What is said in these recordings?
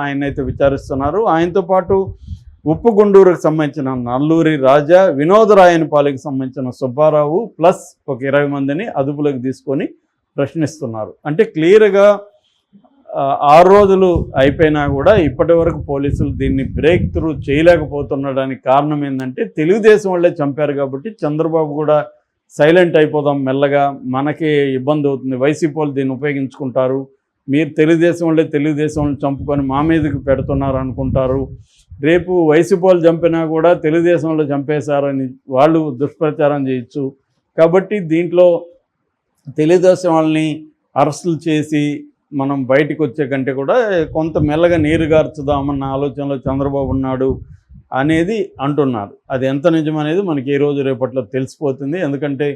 ఆయనైతే విచారిస్తున్నారు. ఆయనతో పాటు ఉప్పుగుండూరుకు సంబంధించిన నల్లూరి రాజా, వినోదరాయనపాలెంకి సంబంధించిన సుబ్బారావు ప్లస్ ఒక 20 మందిని అదుపులోకి తీసుకొని ప్రశ్నిస్తున్నారు. అంటే క్లియర్గా 6 రోజులు అయిపోయినా కూడా ఇప్పటి వరకు పోలీసులు దీన్ని బ్రేక్ త్రూ చేయలేకపోతుండడానికి కారణం ఏంటంటే తెలుగుదేశం వాళ్ళే చంపారు కాబట్టి చంద్రబాబు కూడా సైలెంట్ అయిపోదాం, మెల్లగా మనకి ఇబ్బంది అవుతుంది, వైసీపీ వాళ్ళు దీన్ని ఉపయోగించుకుంటారు, మీరు తెలుగుదేశం వాళ్ళని చంపుకొని మా మీదకి పెడుతున్నారు అనుకుంటారు, రేపు వైసీపీ వాళ్ళు చంపినా కూడా తెలుగుదేశం వాళ్ళు చంపేశారని వాళ్ళు దుష్ప్రచారం చేయొచ్చు, కాబట్టి దీంట్లో తెలుగుదేశం వాళ్ళని అరెస్టులు చేసి మనం బయటకు వచ్చే కంటే కూడా కొంత మెల్లగా నీరు గార్చుదామన్న ఆలోచనలో చంద్రబాబు ఉన్నాడు అనేది అంటున్నారు. అది ఎంత నిజమనేది మనకి ఈ రోజు రేపట్లో తెలిసిపోతుంది. ఎందుకంటే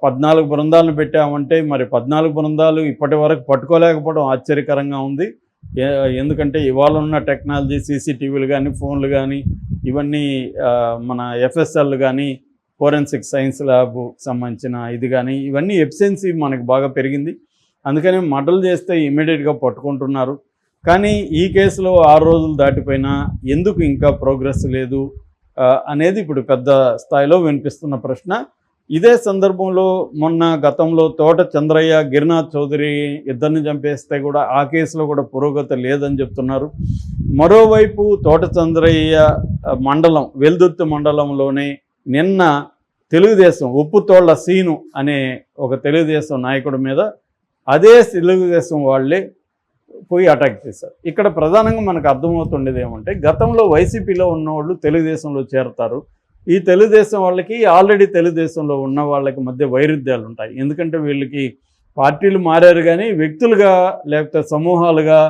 14 బృందాలను పెట్టామంటే మరి 14 బృందాలు ఇప్పటి వరకు పట్టుకోలేకపోవడం ఆశ్చర్యకరంగా ఉంది. ఎందుకంటే ఇవాళ ఉన్న టెక్నాలజీ సీసీటీవీలు కానీ, ఫోన్లు కానీ, ఇవన్నీ మన ఎఫ్ఎస్ఎల్ కానీ, ఫోరెన్సిక్ సైన్స్ ల్యాబ్ సంబంధించిన ఇది కానీ, ఇవన్నీ ఎఫిషియన్సీ మనకు బాగా పెరిగింది. అందుకని మర్డర్లు చేస్తే ఇమ్మీడియట్గా పట్టుకుంటున్నారు. కానీ ఈ కేసులో 6 రోజులు దాటిపోయినా ఎందుకు ఇంకా ప్రోగ్రెస్ లేదు అనేది ఇప్పుడు పెద్ద స్థాయిలో వినిపిస్తున్న ప్రశ్న. ఇదే సందర్భంలో గతంలో తోట చంద్రయ్య, గిరినాథ్ చౌదరి ఇద్దరిని చంపేస్తే కూడా ఆ కేసులో కూడా పురోగతి లేదని చెప్తున్నారు. మరోవైపు తోట చంద్రయ్య మండలం వెల్దుర్తి మండలంలోనే నిన్న తెలుగుదేశం ఉప్పుతోళ్ల సీను అనే ఒక తెలుగుదేశం నాయకుడి మీద అదే తెలుగుదేశం వాళ్ళే పోయి అటాక్ చేశారు. ఇక్కడ ప్రధానంగా మనకు అర్థమవుతుండేది ఏమంటే గతంలో వైసీపీలో ఉన్నవాళ్ళు తెలుగుదేశంలో చేరతారు. ఈ తెలుగుదేశం వాళ్ళకి ఆల్రెడీ తెలుగుదేశంలో ఉన్న వాళ్ళకి మధ్య వైరుధ్యాలు ఉంటాయి. ఎందుకంటే వీళ్ళకి పార్టీలు మారారు కానీ వ్యక్తులుగా లేకపోతే సమూహాలుగా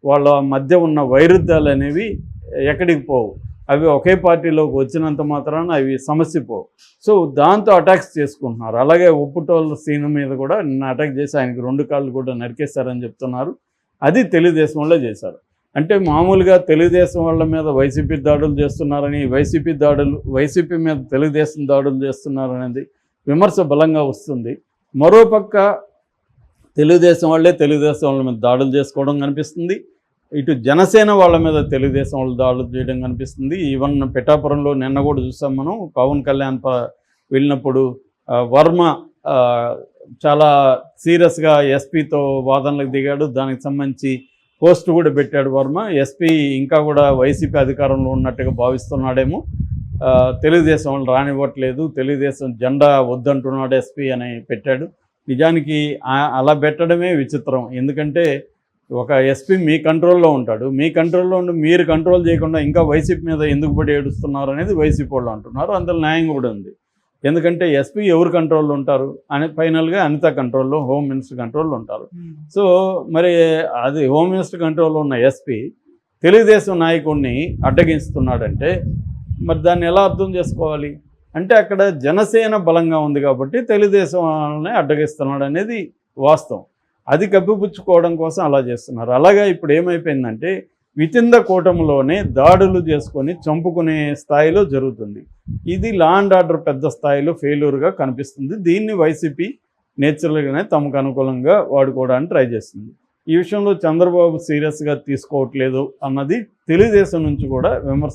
వాళ్ళ మధ్య ఉన్న వైరుధ్యాలు అనేవి ఎక్కడికి పోవు. అవి ఒకే పార్టీలోకి వచ్చినంత మాత్రాన అవి సమస్య పోవు. సో దాంతో అటాక్స్ చేసుకుంటున్నారు. అలాగే ఉప్పుటోళ్ళ సీను మీద కూడా నిన్న అటాక్ చేసి ఆయనకి 2 కాళ్ళు కూడా నరికేశారని చెప్తున్నారు. అది తెలుగుదేశంలో చేశారు. అంటే మామూలుగా తెలుగుదేశం వాళ్ళ మీద వైసీపీ దాడులు చేస్తున్నారని, వైసీపీ మీద తెలుగుదేశం దాడులు చేస్తున్నారనేది విమర్శ బలంగా వస్తుంది. మరోపక్క తెలుగుదేశం వాళ్ళే తెలుగుదేశం వాళ్ళ మీద దాడులు చేసుకోవడం కనిపిస్తుంది. ఇటు జనసేన వాళ్ళ మీద తెలుగుదేశం వాళ్ళు దాడులు చేయడం కనిపిస్తుంది. ఈవెన్ పిఠాపురంలో నిన్న కూడా చూసాం మనం. పవన్ కళ్యాణ్ వెళ్ళినప్పుడు వర్మ చాలా సీరియస్గా ఎస్పీతో వాదనలకు దిగాడు. దానికి సంబంధించి పోస్ట్ కూడా పెట్టాడు వర్మ. ఎస్పీ ఇంకా కూడా వైసీపీ అధికారంలో ఉన్నట్టుగా భావిస్తున్నాడేమో, తెలుగుదేశం వాళ్ళు రానివ్వట్లేదు, తెలుగుదేశం జెండా వద్దంటున్నాడు ఎస్పీ అని పెట్టాడు. నిజానికి అలా పెట్టడమే విచిత్రం. ఎందుకంటే ఒక ఎస్పీ మీ కంట్రోల్లో ఉంటాడు, మీ కంట్రోల్లో ఉండి మీరు కంట్రోల్ చేయకుండా ఇంకా వైసీపీ మీద ఎందుకు పడి ఏడుస్తున్నారు అనేది వైసీపీ వాళ్ళు అంటున్నారు. అందులో న్యాయం కూడా ఉంది. ఎందుకంటే ఎస్పీ ఎవరు కంట్రోల్లో ఉంటారు అని ఫైనల్గా అనిత కంట్రోల్లో, హోమ్ మినిస్టర్ కంట్రోల్లో ఉంటారు. సో మరి అది హోమ్ మినిస్టర్ కంట్రోల్లో ఉన్న ఎస్పీ తెలుగుదేశం నాయకుడిని అడ్డగిస్తున్నాడంటే మరి దాన్ని ఎలా అర్థం చేసుకోవాలి? అంటే అక్కడ జనసేన బలంగా ఉంది కాబట్టి తెలుగుదేశం వాళ్ళని అడ్డగిస్తున్నాడు అనేది వాస్తవం. అది కప్పిపుచ్చుకోవడం కోసం అలా చేస్తున్నారు. అలాగా ఇప్పుడు ఏమైపోయిందంటే వితిన్ ద కూటమిలోనే దాడులు చేసుకొని చంపుకునే స్థాయిలో జరుగుతుంది. ఇది లా అండ్ ఆర్డర్ పెద్ద స్థాయిలో ఫెయిల్యూర్గా కనిపిస్తుంది. దీన్ని వైసీపీ నేచురల్గానే తమకు అనుకూలంగా వాడుకోవడానికి ట్రై చేస్తుంది. ఈ విషయంలో చంద్రబాబు సీరియస్గా తీసుకోవట్లేదు అన్నది తెలుగుదేశం నుంచి కూడా విమర్శ